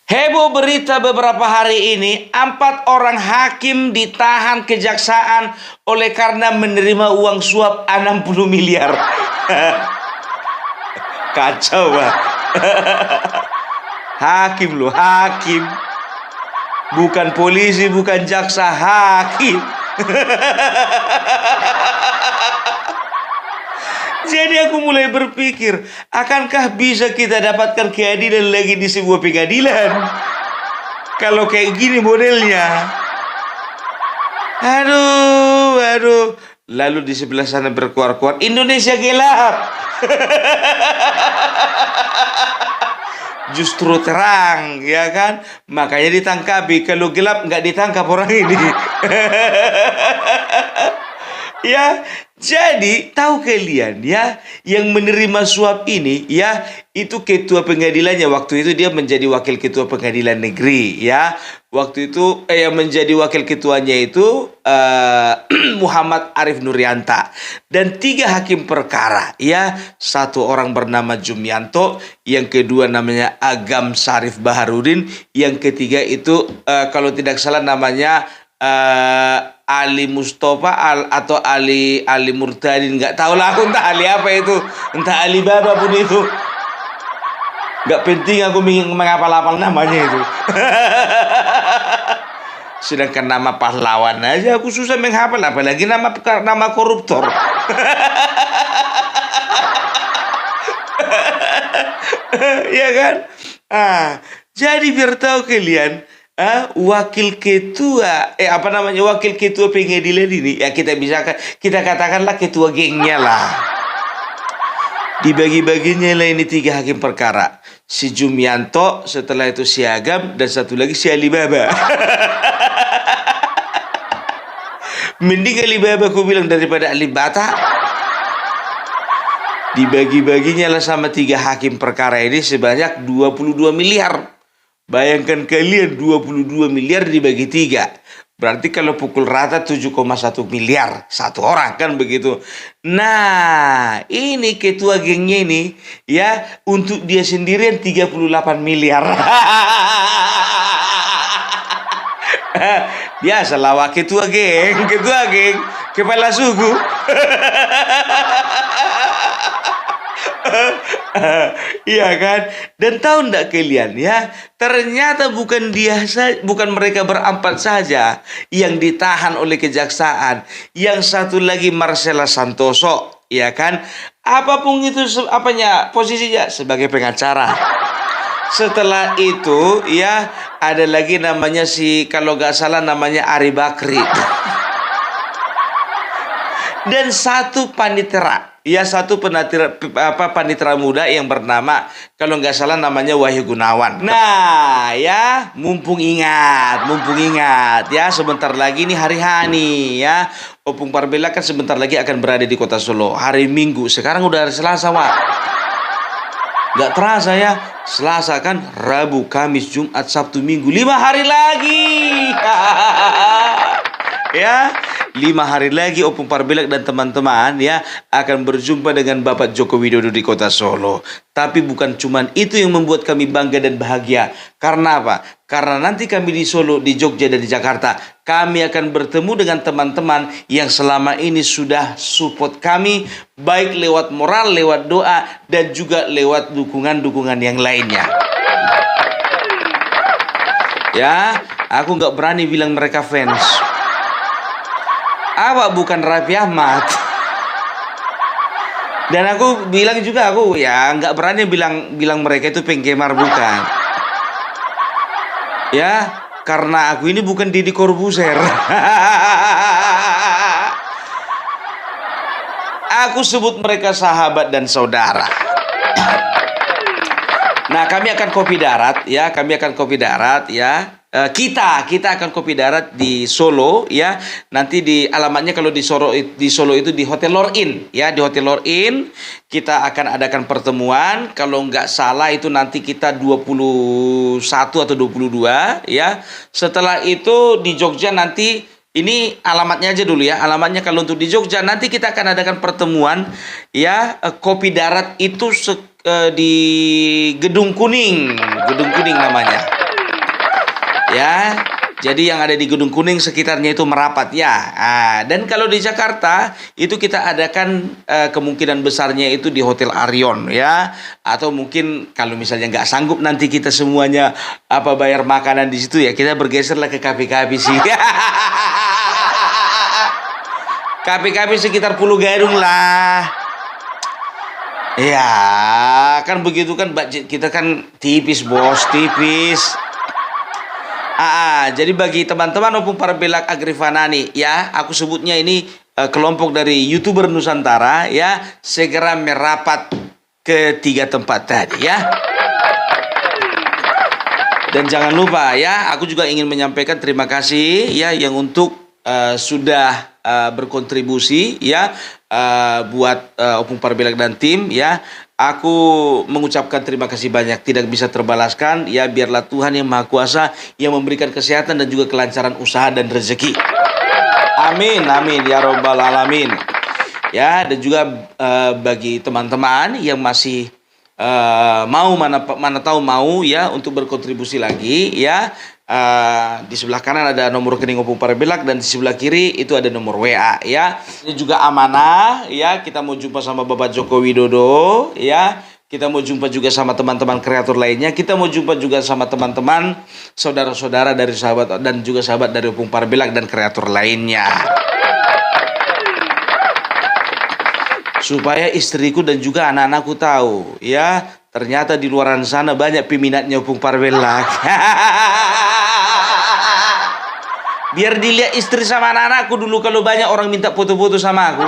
Heboh berita beberapa hari ini, 4 orang hakim ditahan kejaksaan oleh karena menerima uang suap 60 miliar. Kacau, Pak. Hakim loh, hakim. Bukan polisi, bukan jaksa, hakim. Jadi aku mulai berpikir, akankah bisa kita dapatkan keadilan lagi di sebuah pengadilan? Kalau kayak gini modelnya. Aduh. Lalu di sebelah sana berkuar-kuar, Indonesia gelap. Justru terang, ya kan? Makanya ditangkapi. Kalau gelap nggak ditangkap orang ini. Ya, jadi tahu kalian ya, yang menerima suap ini ya, itu ketua pengadilannya. Waktu itu dia menjadi wakil ketua pengadilan negeri ya. Waktu itu yang menjadi wakil ketuanya itu Muhammad Arif Nurianta, dan 3 hakim perkara ya. 1 orang bernama Jumianto, yang kedua namanya Agam Sarif Baharudin, yang ketiga itu kalau tidak salah namanya Ali Mustafa atau Ali Murtadin, nggak tahu lah aku, entah Ali apa itu, entah Ali Baba pun itu, nggak penting aku menghafal-hafal namanya itu. Sedangkan nama pahlawan aja aku susah menghafal, apalagi nama koruptor. Ya kan? Jadi biar tahu kalian, wakil ketua wakil ketua pengadilan ini ya, kita katakanlah ketua gengnya lah. Dibagi-baginya lah ini 3 hakim perkara, si Jumianto, setelah itu si Agam, dan satu lagi si Alibaba. Mending Alibaba aku bilang daripada Alibata. Dibagi-baginya lah sama 3 hakim perkara ini sebanyak 22 miliar. Bayangkan kalian, 22 miliar dibagi 3. Berarti kalau pukul rata 7,1 miliar satu orang, kan begitu. Nah, ini ketua gengnya ini ya, untuk dia sendirian 38 miliar. Biasalah ketua geng, kepala suku. Iya kan? Dan tahu ndak kalian ya, ternyata bukan mereka berempat saja yang ditahan oleh kejaksaan. Yang satu lagi Marcella Santoso, ya kan? Apapun itu posisinya sebagai pengacara. Setelah itu ya, ada lagi namanya kalau nggak salah namanya Ari Bakri. Dan satu panitera. Ya, satu panitera muda yang bernama, kalau nggak salah namanya Wahyu Gunawan. Nah ya, mumpung ingat ya, sebentar lagi ini hari Hani ya. Opung Parbela kan sebentar lagi akan berada di kota Solo. Hari Minggu, sekarang udah hari Selasa, Wak. Nggak terasa ya, Selasa kan, Rabu, Kamis, Jumat, Sabtu, Minggu, 5 hari lagi. Ya, 5 hari lagi Opung Parbelak dan teman-teman ya akan berjumpa dengan Bapak Joko Widodo di kota Solo. Tapi bukan cuma itu yang membuat kami bangga dan bahagia. Karena apa? Karena nanti kami di Solo, di Jogja, dan di Jakarta, kami akan bertemu dengan teman-teman yang selama ini sudah support kami, baik lewat moral, lewat doa, dan juga lewat dukungan-dukungan yang lainnya. Ya, aku nggak berani bilang mereka fans. Awak bukan Raffi Ahmad. Dan aku bilang juga, aku ya nggak berani bilang mereka itu penggemar, bukan. Ya, karena aku ini bukan Deddy Corbuzier. Aku sebut mereka sahabat dan saudara. Nah, kami akan kopi darat ya, kita akan kopi darat di Solo ya. Nanti di alamatnya kalau di Solo itu di Hotel Lor-In ya, di Hotel Lor-In kita akan adakan pertemuan. Kalau nggak salah itu nanti kita 21 atau 22 ya. Setelah itu di Jogja nanti, ini alamatnya aja dulu ya. Alamatnya kalau untuk di Jogja nanti kita akan adakan pertemuan ya, kopi darat itu di Gedung Kuning namanya. Ya, jadi yang ada di Gedung Kuning sekitarnya itu merapat ya. Dan kalau di Jakarta itu kita adakan kemungkinan besarnya itu di Hotel Arion ya, atau mungkin kalau misalnya nggak sanggup nanti kita semuanya bayar makanan di situ ya, kita bergeserlah ke kafe-kafe sih. Kafe-kafe sekitar Pulau Gadung lah. Ya, kan begitu kan budget kita kan tipis bos, tipis. Jadi bagi teman-teman Opung Parabelak Agrifanani ya, aku sebutnya ini kelompok dari YouTuber Nusantara ya, segera merapat ke 3 tempat tadi ya. Dan jangan lupa ya, aku juga ingin menyampaikan terima kasih ya yang untuk sudah berkontribusi ya buat Opung Parabelak dan tim ya. Aku mengucapkan terima kasih banyak, tidak bisa terbalaskan ya. Biarlah Tuhan yang Maha Kuasa yang memberikan kesehatan dan juga kelancaran usaha dan rezeki. Amin, amin ya robbal alamin. Ya, dan juga bagi teman-teman yang masih mau mana tahu mau ya untuk berkontribusi lagi ya. Di sebelah kanan ada nomor rekening Opung Parabelak dan di sebelah kiri itu ada nomor WA ya. Ini juga amanah ya, kita mau jumpa sama Bapak Joko Widodo ya. Kita mau jumpa juga sama teman-teman kreator lainnya. Kita mau jumpa juga sama teman-teman saudara-saudara dari sahabat dan juga sahabat dari Opung Parabelak dan kreator lainnya. Supaya istriku dan juga anak-anakku tahu ya, ternyata di luar sana banyak peminatnya Opung Parabelak. Biar dilihat istri sama anak-anakku dulu kalau banyak orang minta foto-foto sama aku.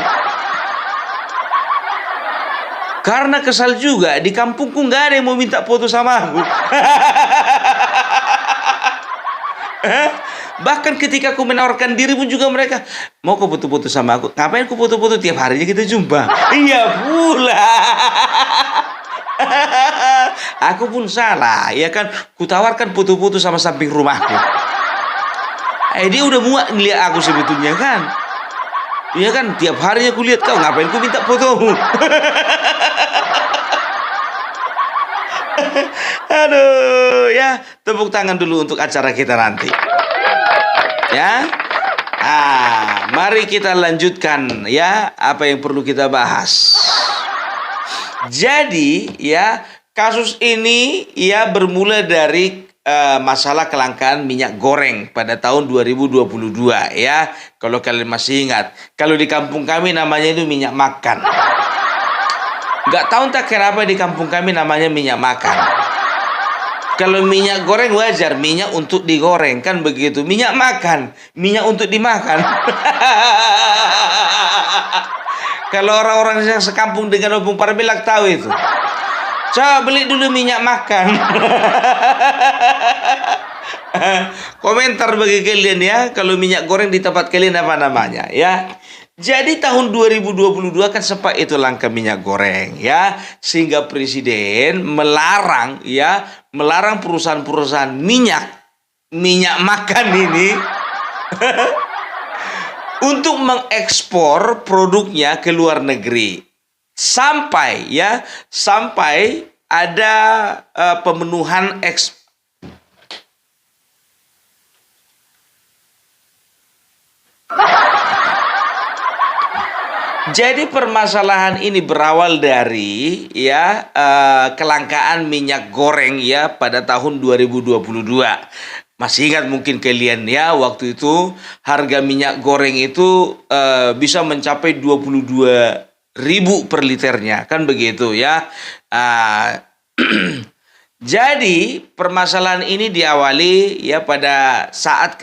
Karena kesal juga, di kampungku nggak ada yang mau minta foto sama aku. Bahkan ketika aku menawarkan diri pun juga mereka mau kau foto-foto sama aku. Ngapain kau foto-foto, tiap harinya kita jumpa. Iya pula. Aku pun salah, ya kan? Kutawarkan foto-foto sama samping rumahku. Dia udah muak ngeliat aku sebetulnya kan. Iya kan, tiap harinya aku lihat kau, ngapain ku minta fotomu? Aduh, ya, tepuk tangan dulu untuk acara kita nanti. Ya. Mari kita lanjutkan ya apa yang perlu kita bahas. Jadi, ya, kasus ini ya bermula dari masalah kelangkaan minyak goreng pada tahun 2022 ya. Kalau kalian masih ingat, kalau di kampung kami namanya itu minyak makan. Nggak tahu entah kenapa di kampung kami namanya minyak makan. Kalau minyak goreng wajar, minyak untuk digoreng kan begitu. Minyak makan, minyak untuk dimakan. Kalau orang-orang yang sekampung dengan Opung Parabelak tahu itu. Coba beli dulu minyak makan. Komentar bagi kalian ya, kalau minyak goreng di tempat kalian apa namanya ya. Jadi tahun 2022 kan sempat itu langka minyak goreng ya, sehingga presiden melarang perusahaan-perusahaan minyak makan ini untuk mengekspor produknya ke luar negeri. Sampai ada pemenuhan ekspor. Jadi permasalahan ini berawal dari kelangkaan minyak goreng ya pada tahun 2022. Masih ingat mungkin kalian ya, waktu itu harga minyak goreng itu bisa mencapai 22.000 per liternya, kan begitu ya. Jadi permasalahan ini diawali ya pada saat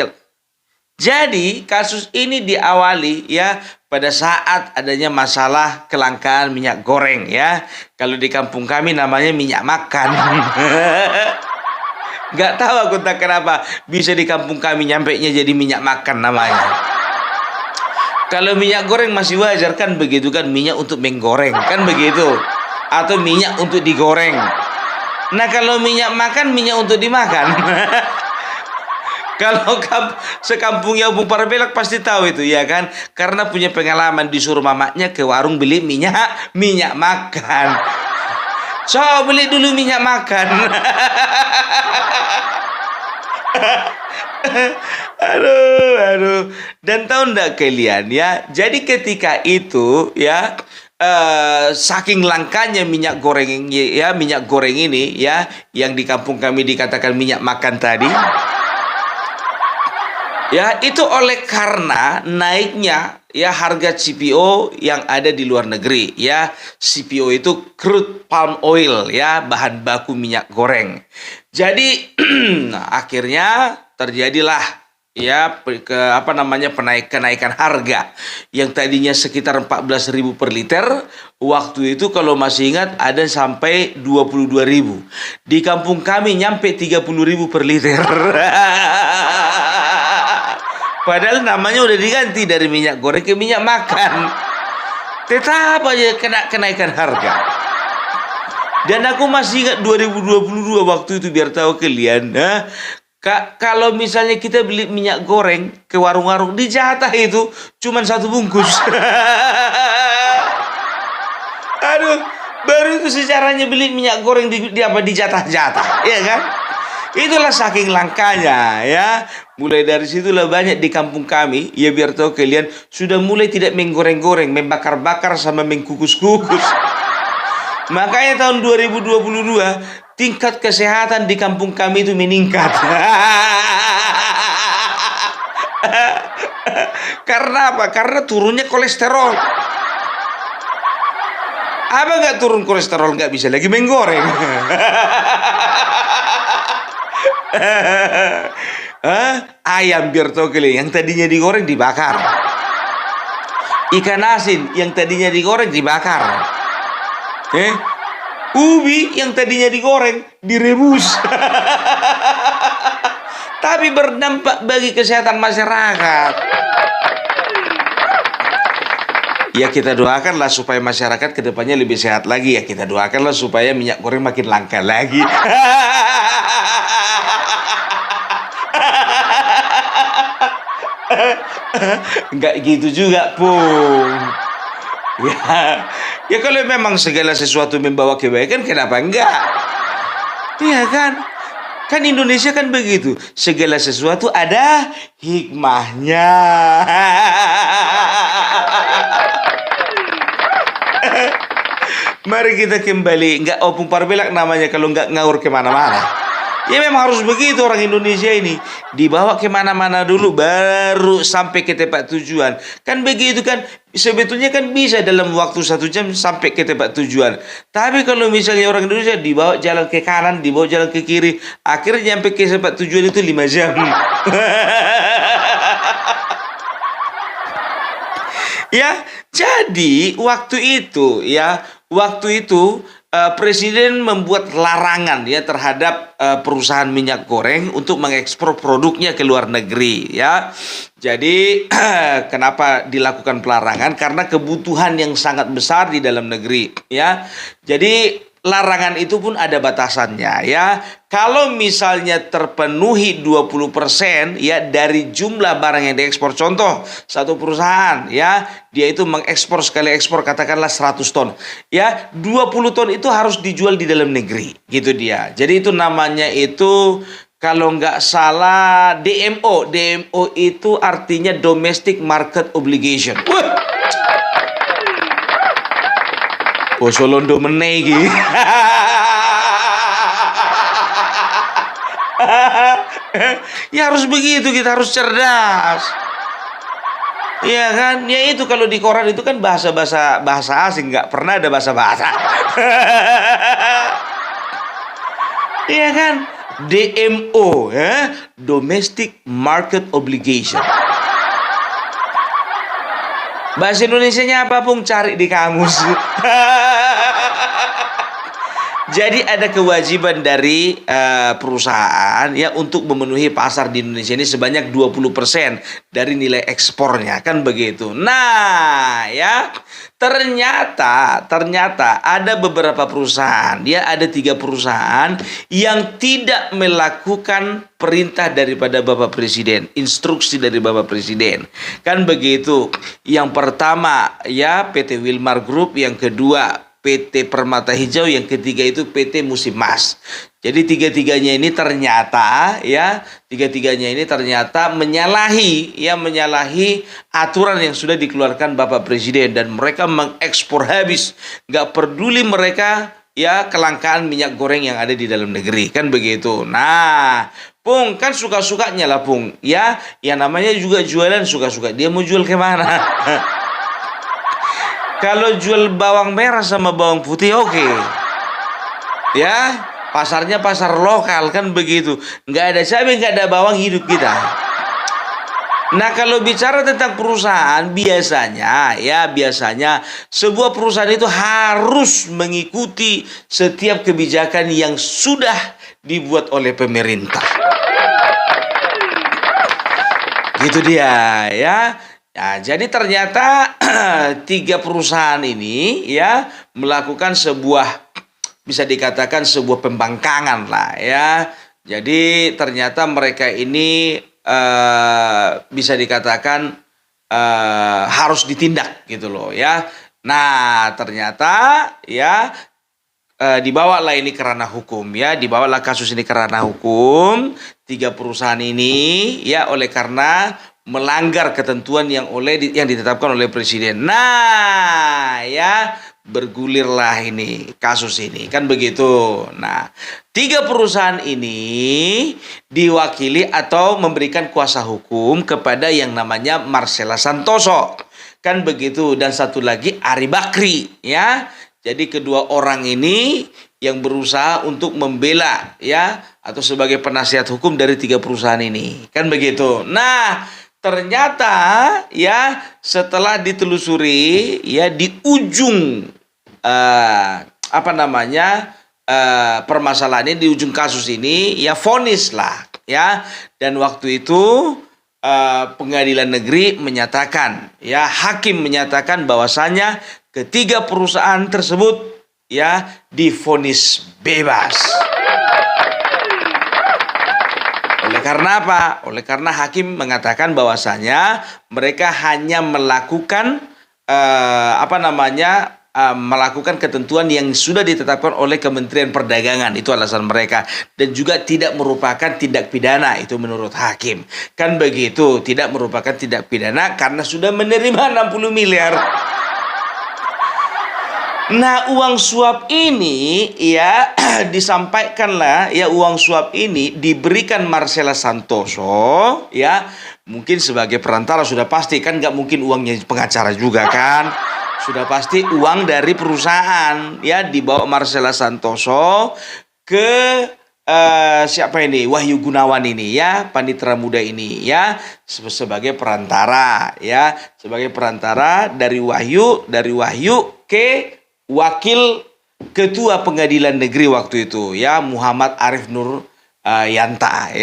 Jadi kasus ini diawali ya pada saat adanya masalah kelangkaan minyak goreng ya. Kalau di kampung kami namanya minyak makan. Nggak tahu aku tak kenapa bisa di kampung kami nyampainya jadi minyak makan namanya. Kalau minyak goreng masih wajar kan begitu kan, minyak untuk menggoreng kan begitu, atau minyak untuk digoreng. Nah kalau minyak makan, minyak untuk dimakan. Kalau sekampungnya Opung Parabelak pasti tahu itu ya kan, karena punya pengalaman disuruh mamaknya ke warung beli minyak makan. Beli dulu minyak makan. Aduh, aduh. Dan tahu ndak kalian ya? Jadi ketika itu ya, saking langkanya minyak goreng ya, minyak goreng ini ya, yang di kampung kami dikatakan minyak makan tadi. Ya, itu oleh karena naiknya ya harga CPO yang ada di luar negeri ya. CPO itu crude palm oil ya, bahan baku minyak goreng. Jadi akhirnya terjadilah ya kenaikan harga yang tadinya sekitar 14.000 per liter, waktu itu kalau masih ingat ada sampai 22.000. Di kampung kami nyampe 30.000 per liter. Padahal namanya udah diganti dari minyak goreng ke minyak makan. Tetap aja kena kenaikan harga. Dan aku masih ingat 2022 waktu itu, biar tahu kalian. Kalau misalnya kita beli minyak goreng ke warung-warung, dijatah itu cuma 1 bungkus. Aduh, baru itu sejarahnya beli minyak goreng dijatah-jatah, ya kan? Itulah saking langkanya ya. Mulai dari situlah banyak di kampung kami, ya biar tahu kalian, sudah mulai tidak menggoreng-goreng, membakar-bakar sama mengkukus-kukus. Makanya tahun 2022 tingkat kesehatan di kampung kami itu meningkat. Karena apa? Karena turunnya kolesterol. Apa nggak turun kolesterol, nggak bisa lagi menggoreng. Ayam biar tahu kalian, yang tadinya digoreng dibakar. Ikan asin yang tadinya digoreng dibakar. Ubi yang tadinya digoreng direbus. Tapi berdampak bagi kesehatan masyarakat. Ya kita doakanlah supaya masyarakat kedepannya lebih sehat lagi. Ya kita doakanlah supaya minyak goreng makin langka lagi. Enggak gitu juga, Pung. Ya kalau memang segala sesuatu membawa kebaikan, kenapa enggak? Iya kan? Kan Indonesia kan begitu. Segala sesuatu ada hikmahnya. Mari kita kembali. Enggak opung parbelak namanya kalau enggak ngaur kemana-mana. Ya memang harus begitu orang Indonesia ini. Dibawa kemana-mana dulu baru sampai ke tempat tujuan. Kan begitu kan. Sebetulnya kan bisa dalam waktu 1 jam sampai ke tempat tujuan. Tapi kalau misalnya orang Indonesia dibawa jalan ke kanan, dibawa jalan ke kiri, akhirnya sampai ke tempat tujuan itu 5 jam. Ya, jadi waktu itu Presiden membuat larangan ya terhadap perusahaan minyak goreng untuk mengekspor produknya ke luar negeri ya. Jadi kenapa dilakukan pelarangan? Karena kebutuhan yang sangat besar di dalam negeri ya. Jadi larangan itu pun ada batasannya ya. Kalau misalnya terpenuhi 20% ya dari jumlah barang yang diekspor. Contoh, satu perusahaan ya, dia itu mengekspor, sekali ekspor katakanlah 100 ton. Ya, 20 ton itu harus dijual di dalam negeri. Gitu dia. Jadi itu namanya itu kalau nggak salah DMO. DMO itu artinya Domestic Market Obligation. Basa Londo meneh iki. Ya harus begitu, kita harus cerdas. Iya kan? Ya itu kalau di koran itu kan bahasa asing, nggak pernah ada bahasa. Iya kan? DMO ya, Domestic Market Obligation. Bahasa Indonesianya apa, Pung? Cari di kamus. Jadi ada kewajiban dari perusahaan ya untuk memenuhi pasar di Indonesia ini sebanyak 20% dari nilai ekspornya, kan begitu. Nah, ya ternyata ada beberapa perusahaan, ya ada 3 perusahaan yang tidak melakukan perintah daripada Bapak Presiden, instruksi dari Bapak Presiden. Kan begitu. Yang pertama ya PT Wilmar Group, yang kedua PT Permata Hijau, yang ketiga itu PT Musim Mas. Jadi tiga-tiganya ini ternyata menyalahi aturan yang sudah dikeluarkan Bapak Presiden, dan mereka mengekspor habis. Nggak peduli mereka kelangkaan minyak goreng yang ada di dalam negeri, kan begitu. Nah, Pung, kan suka-sukanya lah Pung. Ya namanya juga jualan suka-suka. Dia mau jual kemana? Kalau jual bawang merah sama bawang putih oke. Ya, pasarnya pasar lokal, kan begitu. Nggak ada cabai, nggak ada bawang, hidup kita. Nah, kalau bicara tentang perusahaan, biasanya sebuah perusahaan itu harus mengikuti setiap kebijakan yang sudah dibuat oleh pemerintah. Gitu dia, ya. Nah, jadi ternyata 3 perusahaan ini melakukan bisa dikatakan sebuah pembangkangan lah, ya. Jadi ternyata mereka ini bisa dikatakan harus ditindak gitu loh, ya. Nah, ternyata dibawalah ini ke ranah hukum, ya. Dibawalah kasus ini ke ranah hukum 3 perusahaan ini, ya, oleh karena melanggar ketentuan yang ditetapkan oleh Presiden. Nah, ya, bergulirlah ini kasus ini, kan begitu. Nah, 3 perusahaan ini diwakili atau memberikan kuasa hukum kepada yang namanya Marcella Santoso, kan begitu, dan satu lagi Ari Bakri, ya. Jadi kedua orang ini yang berusaha untuk membela, ya, atau sebagai penasihat hukum dari 3 perusahaan ini, kan begitu. Nah, ternyata setelah ditelusuri, di ujung permasalahan ini, di ujung kasus ini, vonis lah, ya. Dan waktu itu pengadilan negeri menyatakan, hakim menyatakan bahwasanya ketiga perusahaan tersebut divonis bebas. Oleh karena apa? Oleh karena hakim mengatakan bahwasanya mereka hanya melakukan melakukan ketentuan yang sudah ditetapkan oleh Kementerian Perdagangan, itu alasan mereka, dan juga tidak merupakan tindak pidana, itu menurut hakim, kan begitu, tidak merupakan tindak pidana karena sudah menerima 60 miliar. Nah, uang suap ini disampaikanlah, uang suap ini diberikan Marcella Santoso, mungkin sebagai perantara, sudah pasti kan, nggak mungkin uangnya pengacara juga kan, sudah pasti uang dari perusahaan, dibawa Marcella Santoso ke siapa ini, Wahyu Gunawan ini, panitera muda ini, sebagai perantara, sebagai perantara dari Wahyu ke wakil ketua pengadilan negeri waktu itu, Muhammad Arif Nur Yanta,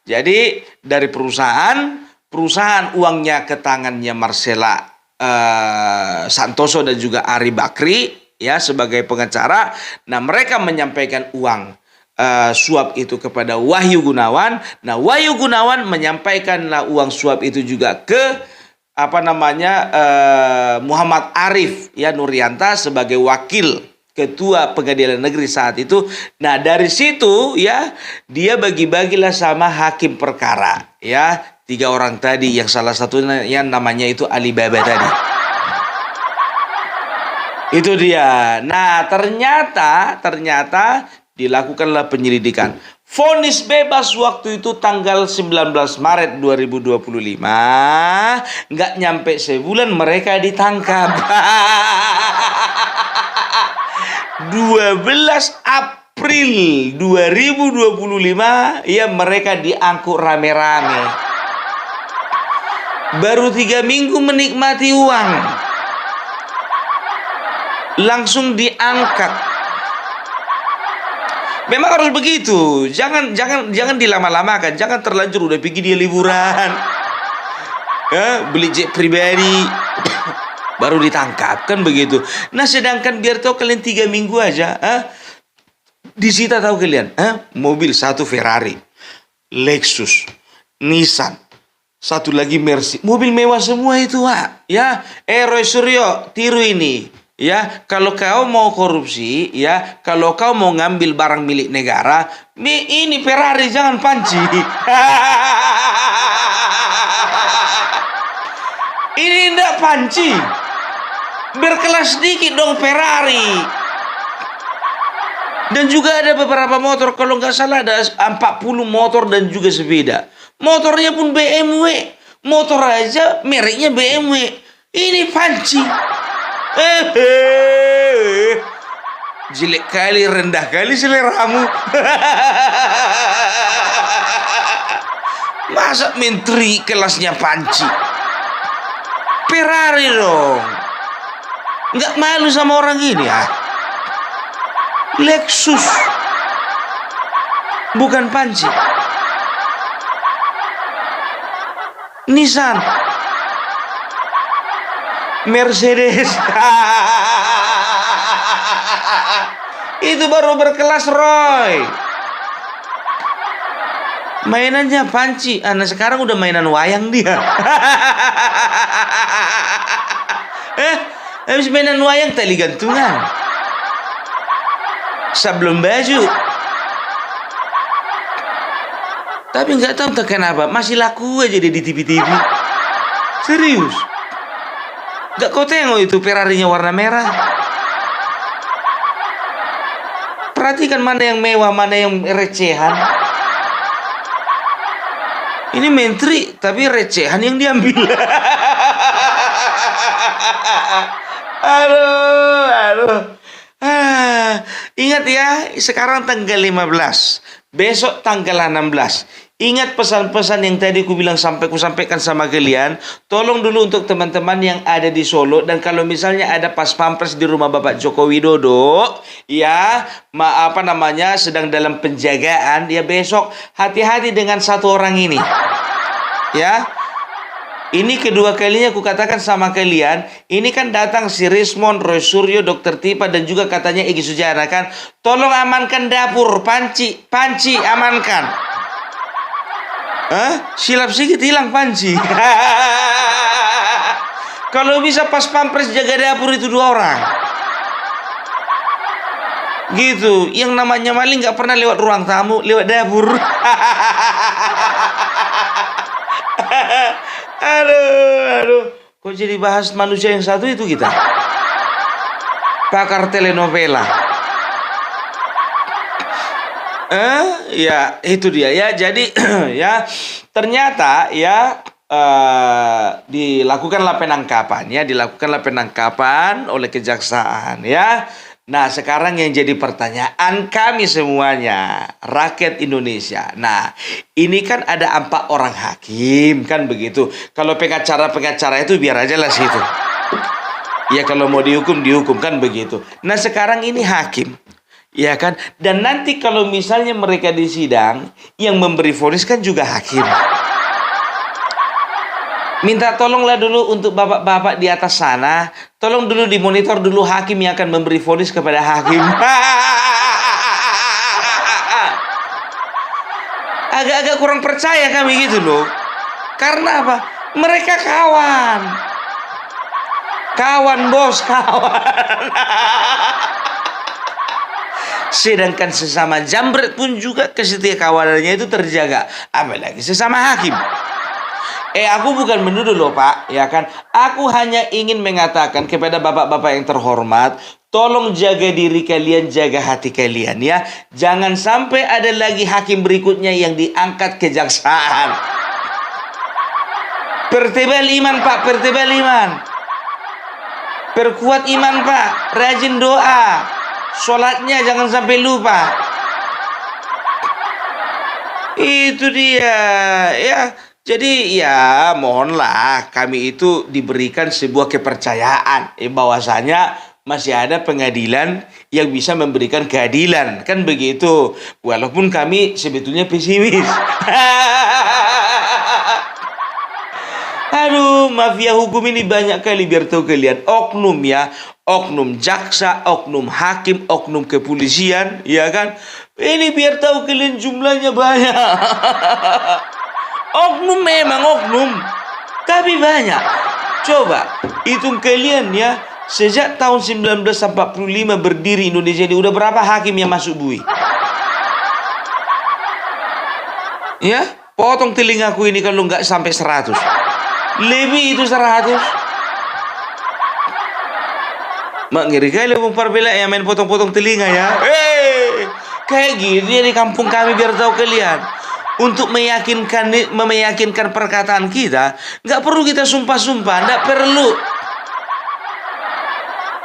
Jadi dari perusahaan uangnya ke tangannya Marcella Santoso dan juga Ari Bakri, sebagai pengacara. Nah, mereka menyampaikan uang suap itu kepada Wahyu Gunawan. Nah, Wahyu Gunawan menyampaikanlah uang suap itu juga ke Muhammad Arif Nurianta sebagai wakil ketua pengadilan negeri saat itu. Nah, dari situ dia bagi-bagilah sama hakim perkara, 3 orang tadi, yang salah satunya yang namanya itu Alibaba tadi. Itu dia. Nah, ternyata dilakukanlah penyelidikan. Vonis bebas waktu itu tanggal 19 Maret 2025. Nggak nyampe sebulan mereka ditangkap. 12 April 2025 mereka diangkut rame-rame. Baru 3 minggu menikmati uang, langsung diangkat. Memang harus begitu. Jangan dilama-lamakan. Jangan terlanjur udah pergi dia liburan, beli jet pribadi, baru ditangkap, kan begitu. Nah, sedangkan biar tahu kalian 3 minggu aja, disita, tahu kalian, mobil 1 Ferrari, Lexus, Nissan, satu lagi Mercy, mobil mewah semua itu, Roy Suryo tiru ini, Ya, kalau kau mau korupsi, ya, kalau kau mau ngambil barang milik negara, ini Ferrari jangan panci. Ini ndak panci. Berkelas dikit dong Ferrari. Dan juga ada beberapa motor, kalau nggak salah ada 40 motor dan juga sepeda. Motornya pun BMW. Motor aja mereknya BMW. Ini panci. Jelek kali, rendah kali seleramu. Masa menteri kelasnya panci? Ferrari dong. Nggak malu sama orang ini ya? Lexus. Bukan panci. Nissan. Mercedes. Itu baru berkelas, Roy. Mainannya panci. Nah, sekarang udah mainan wayang dia. Habis mainan wayang tali gantungan. Sablon baju. Tapi nggak tahu entah kenapa masih laku aja dia di TV-TV. Serius. Gak kau tengok itu Ferrari-nya warna merah. Perhatikan mana yang mewah, mana yang recehan. Ini menteri, tapi recehan yang diambil. Aduh. Ingat ya, sekarang tanggal 15. Besok tanggal 16. Ingat pesan-pesan yang tadi ku bilang ku sampaikan sama kalian. Tolong dulu untuk teman-teman yang ada di Solo, dan kalau misalnya ada pas pampres di rumah Bapak Joko Widodo, ya, sedang dalam penjagaan, ya besok hati-hati dengan satu orang ini. Ya. Ini kedua kalinya aku katakan sama kalian, ini kan datang si Rismon, Roy Suryo, Dr. Tipa, dan juga katanya Egy Sujana kan. Tolong amankan dapur, panci amankan. Silap sedikit hilang panci. Kalau bisa pas pampres jaga dapur itu 2 orang. Gitu, yang namanya maling gak pernah lewat ruang tamu, lewat dapur. Aduh. Kok jadi bahas manusia yang satu itu kita? Pakar telenovela. Ya itu dia ya. Jadi ya ternyata ya dilakukanlah penangkapan oleh kejaksaan ya. Nah, sekarang yang jadi pertanyaan kami semuanya, rakyat Indonesia. Nah, ini kan ada 4 orang hakim, kan begitu. Kalau pengacara itu biar aja lah situ. Ya kalau mau dihukum kan begitu. Nah, sekarang ini hakim. Ya kan? Dan nanti kalau misalnya mereka di sidang, yang memberi vonis kan juga hakim. Minta tolonglah dulu untuk bapak-bapak di atas sana, tolong dulu dimonitor dulu hakim yang akan memberi vonis kepada hakim. Agak-agak kurang percaya kami gitu loh. Karena apa? Mereka kawan. Kawan bos, kawan. Sedangkan sesama jambret pun juga kesetiakawanannya itu terjaga. Apalagi sesama hakim. Aku bukan menuduh loh Pak, ya kan? Aku hanya ingin mengatakan kepada bapak-bapak yang terhormat, tolong jaga diri kalian, jaga hati kalian ya. Jangan sampai ada lagi hakim berikutnya yang diangkat kejaksaan. Pertebal iman Pak, pertebal iman. Perkuat iman Pak, rajin doa. Sholatnya jangan sampai lupa. Itu dia ya. Jadi ya mohonlah kami itu diberikan sebuah kepercayaan bahwasanya masih ada pengadilan yang bisa memberikan keadilan, kan begitu. Walaupun kami sebetulnya pesimis. Aduh, mafia hukum ini banyak kali, biar tahu kalian. Oknum ya, oknum jaksa, oknum hakim, oknum kepolisian, ya kan? Ini biar tahu kalian jumlahnya banyak. Oknum memang oknum, tapi banyak. Coba hitung kalian ya, Sejak tahun 1945 berdiri Indonesia ini, udah berapa hakim yang masuk bui? Ya, potong telingaku ini kalau nggak sampai 100. Lebih itu 100. Mak ngeri kali membela yang main potong-potong telinga ya. Kayak gini ya di kampung kami, biar tahu kalian. Untuk meyakinkan perkataan kita, nggak perlu kita sumpah-sumpah, nggak perlu.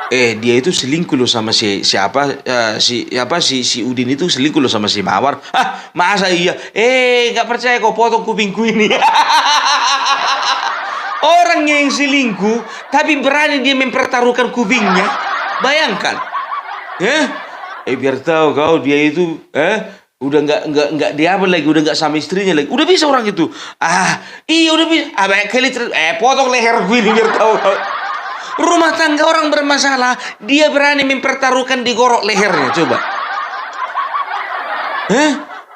Dia itu selingkuh loh sama si Udin itu selingkuh loh sama si Mawar. Masa iya? Nggak percaya kau, potong kupingku ini. Orangnya yang selingkuh, tapi berani dia mempertaruhkan kupingnya. Bayangkan, biar tahu kau, dia itu, udah nggak dia apa lagi, udah nggak sama istrinya lagi. Udah bisa orang itu. Iya udah bisa. Banyak kali potong leher gue ini biar tahu kau. Rumah tangga orang bermasalah, dia berani mempertaruhkan digorok lehernya, coba.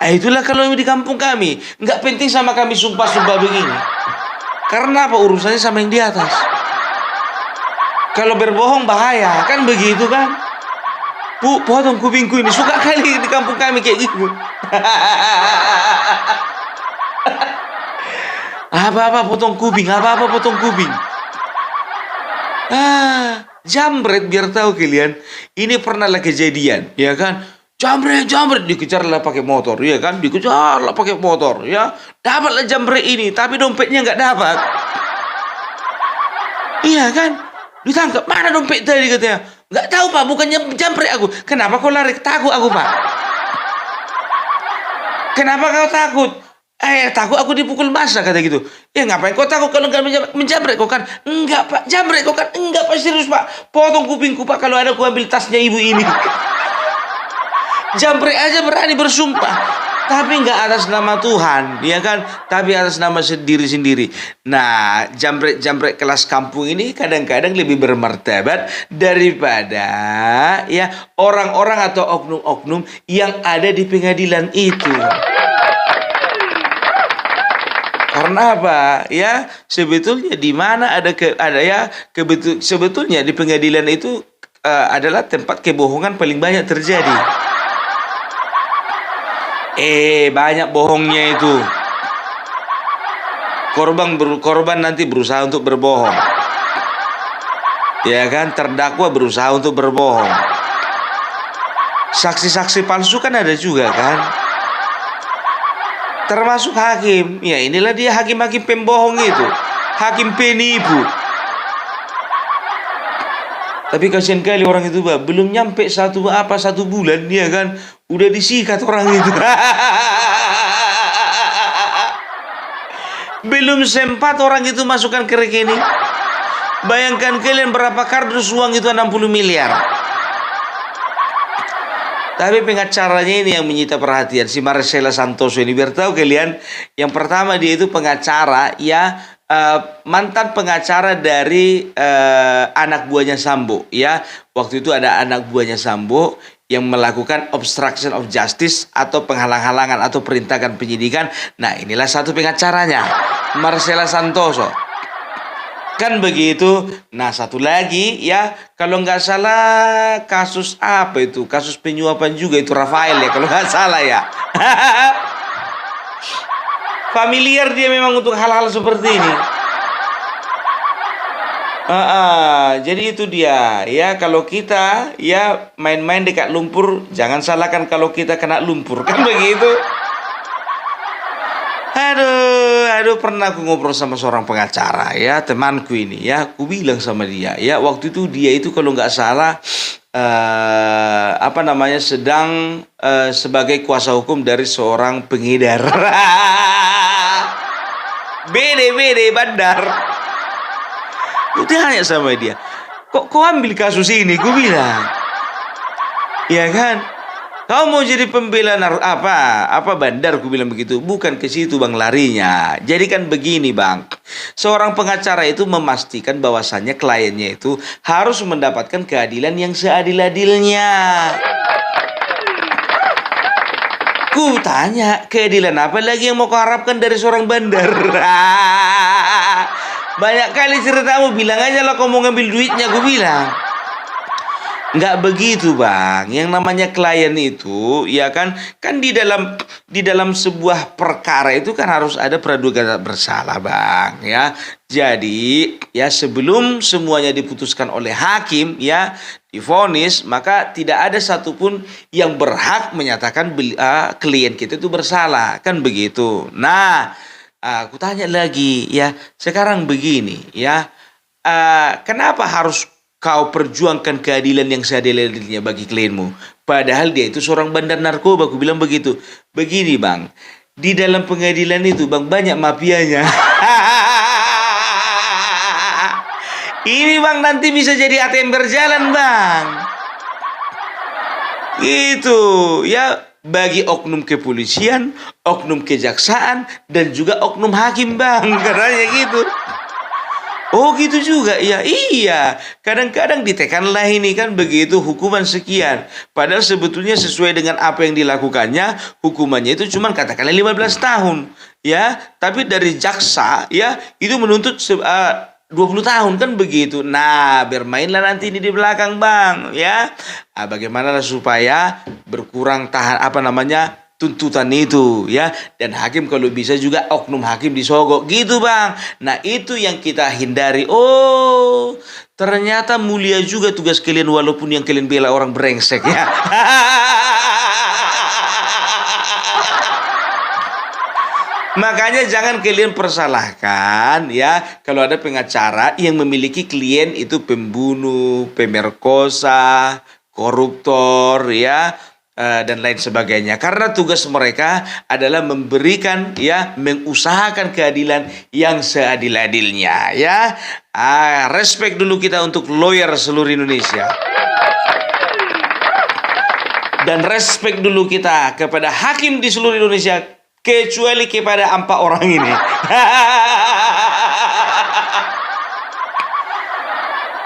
Itulah kalau di kampung kami. Nggak penting sama kami sumpah-sumpah begini. Karena apa? Urusannya sama yang di atas. Kalau berbohong bahaya, kan begitu kan? Potong kupingku ini. Suka kali di kampung kami kayak gitu. Apa-apa potong kuping, apa-apa potong kuping. Jambret, biar tahu kalian, ini pernah lah kejadian, ya kan? Jambret dikejar lah pakai motor, ya kan? Dikejar lah pakai motor, ya. Dapatlah jambret ini, tapi dompetnya nggak dapat. Iya kan? Ditangkap. Mana dompet tadi katanya? Nggak tahu pak, bukannya jambret aku. Kenapa kau lari? Takut aku pak. Kenapa kau takut? Takut aku dipukul massa, kata gitu. Ya ngapain kau takut kalau nggak menjamret kau kan? Enggak pak, jamret kau kan? Enggak pak, serius pak. Potong kupingku pak kalau ada ku ambil tasnya ibu ini. Jamret aja berani bersumpah. Tapi nggak atas nama Tuhan, ya kan? Tapi atas nama sendiri-sendiri. Nah, jamret kelas kampung ini kadang-kadang lebih bermartabat daripada ya orang-orang atau oknum-oknum yang ada di pengadilan itu. Karena apa? Ya, sebetulnya di mana sebetulnya di pengadilan itu adalah tempat kebohongan paling banyak terjadi. Banyak bohongnya itu. Korban nanti berusaha untuk berbohong. Ya kan, terdakwa berusaha untuk berbohong. Saksi-saksi palsu kan ada juga kan? Termasuk hakim. Ya inilah dia hakim-hakim pembohong itu. Hakim penipu. Tapi kasihan kali orang itu, Pak. Belum nyampe satu bulan, ya kan? Udah disikat orang itu. Belum sempat orang itu masukkan ke rekening. Bayangkan kalian berapa kardus uang itu, 60 miliar. Tapi pengacaranya ini yang menyita perhatian, si Marcella Santoso ini. Biar tahu kalian, yang pertama dia itu pengacara, ya mantan pengacara dari anak buahnya Sambo, ya. Waktu itu ada anak buahnya Sambo yang melakukan obstruction of justice atau penghalang-halangan atau perintahkan penyidikan. Nah, inilah satu pengacaranya, Marcella Santoso. Kan begitu. Nah, satu lagi ya, kalau nggak salah kasus apa itu? Kasus penyuapan juga itu, Rafael ya, kalau nggak salah ya. Familiar dia memang untuk hal-hal seperti ini. Jadi itu dia ya, kalau kita ya main-main dekat lumpur, jangan salahkan kalau kita kena lumpur, kan begitu. Aduh, pernah aku ngobrol sama seorang pengacara ya, temanku ini ya. Aku bilang sama dia ya, waktu itu dia itu kalau nggak salah sedang sebagai kuasa hukum dari seorang pengedar. Bede bandar. Aku tanya sama dia, kok kau ambil kasus ini? Aku bilang, ya kan? Kau mau jadi pembela apa bandar? Aku bilang begitu. Bukan ke situ bang larinya. Jadi kan begini bang, seorang pengacara itu memastikan bahwasannya kliennya itu harus mendapatkan keadilan yang seadil-adilnya. Ku tanya, keadilan apa lagi yang mau kau harapkan dari seorang bandar? Banyak kali ceritamu, bilang aja lah kau mau ngambil duitnya, gue bilang. Nggak begitu bang, yang namanya klien itu, ya kan di dalam sebuah perkara itu kan harus ada praduga tak bersalah bang, ya. Jadi ya sebelum semuanya diputuskan oleh hakim, ya divonis, maka tidak ada satupun yang berhak menyatakan klien kita itu bersalah, kan begitu. Nah, aku tanya lagi, ya sekarang begini, ya. Kenapa harus kau perjuangkan keadilan yang seadil-adilnya bagi klienmu? Padahal dia itu seorang bandar narkoba, aku bilang begitu. Begini bang, di dalam pengadilan itu bang banyak mafianya. Ini bang nanti bisa jadi ATM berjalan bang. Itu ya bagi oknum kepolisian, oknum kejaksaan, dan juga oknum hakim bang. Katanya gitu. Oh gitu juga, ya iya. Kadang-kadang ditekanlah ini kan begitu hukuman sekian. Padahal sebetulnya sesuai dengan apa yang dilakukannya, hukumannya itu cuma katakanlah 15 tahun. Ya, tapi dari jaksa ya itu menuntut 20 tahun kan begitu. Nah, bermainlah nanti ini di belakang bang ya. Bagaimana supaya berkurang tahan apa namanya tuntutan itu ya, dan hakim kalau bisa juga oknum hakim disogok gitu bang. Nah itu yang kita hindari. Oh ternyata mulia juga tugas kalian walaupun yang kalian bela orang brengsek ya. Makanya jangan kalian persalahkan ya kalau ada pengacara yang memiliki klien itu pembunuh, pemerkosa, koruptor ya, dan lain sebagainya. Karena tugas mereka adalah memberikan ya, mengusahakan keadilan yang seadil-adilnya ya. Respect dulu kita untuk lawyer seluruh Indonesia. Dan respect dulu kita kepada hakim di seluruh Indonesia, kecuali kepada 4 orang ini.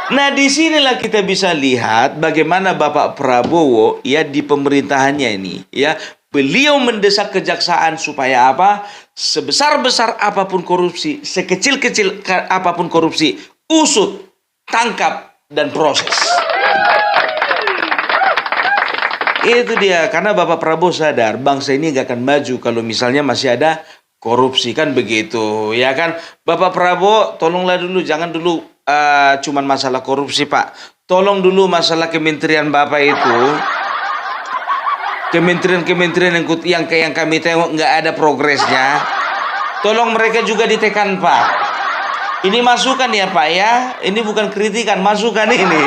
Nah, disinilah kita bisa lihat bagaimana Bapak Prabowo ya di pemerintahannya ini ya. Beliau mendesak kejaksaan supaya apa? Sebesar-besar apapun korupsi, sekecil-kecil apapun korupsi, usut, tangkap, dan proses. Itu dia, karena Bapak Prabowo sadar bangsa ini gak akan maju kalau misalnya masih ada korupsi kan begitu, ya kan? Bapak Prabowo, tolonglah dulu, jangan dulu cuman masalah korupsi Pak. Tolong dulu masalah kementerian Bapak itu, kementerian-kementerian yang kami tengok nggak ada progresnya. Tolong mereka juga ditekan Pak. Ini masukan ya Pak ya, ini bukan kritikan, masukan ini.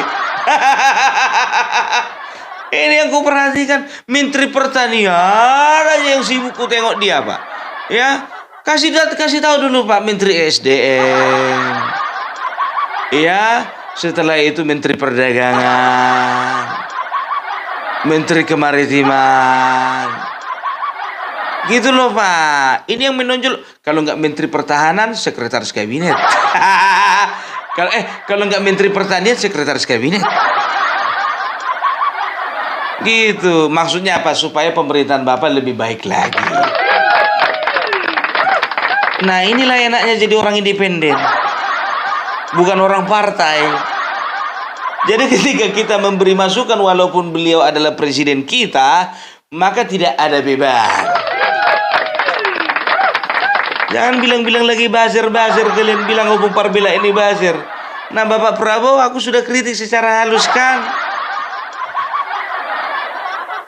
Ini yang ku perhatikan, Menteri Pertanian aja yang sibuk ku tengok dia Pak. Ya, kasih tahu dulu Pak Menteri SDM. Ya, setelah itu Menteri Perdagangan, Menteri Kemaritiman. Gitu loh Pak. Ini yang menonjol. Kalau nggak Menteri Pertahanan, Sekretaris Kabinet. Kalau nggak Menteri Pertanian, Sekretaris Kabinet. Gitu, maksudnya apa? Supaya pemerintahan Bapak lebih baik lagi. Nah inilah enaknya jadi orang independen, bukan orang partai. Jadi ketika kita memberi masukan walaupun beliau adalah presiden kita, maka tidak ada beban. Jangan bilang-bilang lagi buzzer, kalian bilang hubung parbila ini buzzer. Nah Bapak Prabowo aku sudah kritik secara halus kan.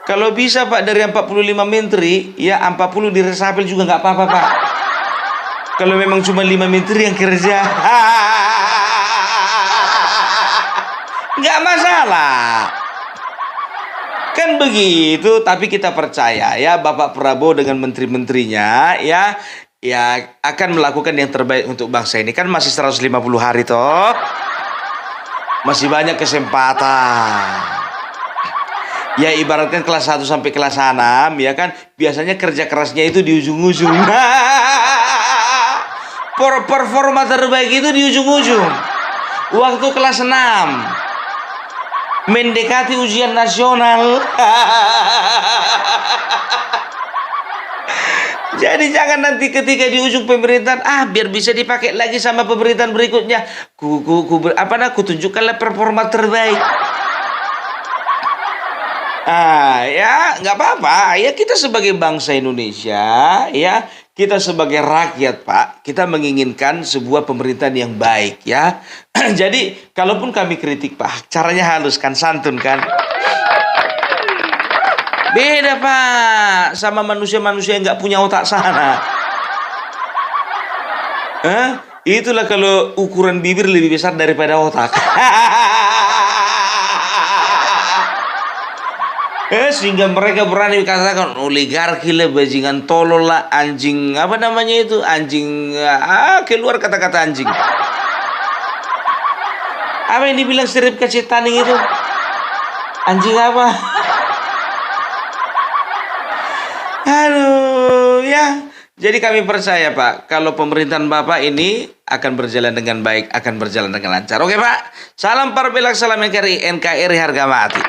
Kalau bisa Pak dari 45 menteri, ya 40 diresapel juga nggak apa-apa Pak. Kalau memang cuma 5 menteri yang kerja, nggak masalah. Kan begitu, tapi kita percaya ya Bapak Prabowo dengan menteri-menterinya ya akan melakukan yang terbaik untuk bangsa ini. Kan masih 150 hari toh. Masih banyak kesempatan. Ya ibaratkan kelas 1 sampai kelas 6 ya kan, biasanya kerja kerasnya itu di ujung-ujung. Performa terbaik itu di ujung-ujung. Waktu kelas 6 mendekati ujian nasional. Jadi jangan nanti ketika di ujung pemerintahan, biar bisa dipakai lagi sama pemerintahan berikutnya. Ku tunjukkanlah performa terbaik. Ya nggak apa-apa. Ya kita sebagai bangsa Indonesia, ya kita sebagai rakyat, Pak, kita menginginkan sebuah pemerintahan yang baik, ya. Jadi kalaupun kami kritik, Pak, caranya halus kan, santun kan. Beda, Pak, sama manusia-manusia yang nggak punya otak sana. Itulah kalau ukuran bibir lebih besar daripada otak. Sehingga mereka berani katakan oligarki lah, bajingan tolol lah, anjing apa namanya itu, anjing, keluar kata-kata anjing. Apa yang dibilang Sirip Kacetani itu? Anjing apa? Aduh, ya. Jadi kami percaya, Pak, kalau pemerintahan Bapak ini akan berjalan dengan baik, akan berjalan dengan lancar. Oke, Pak. Salam Parabelak, salam NKRI, NKRI harga mati.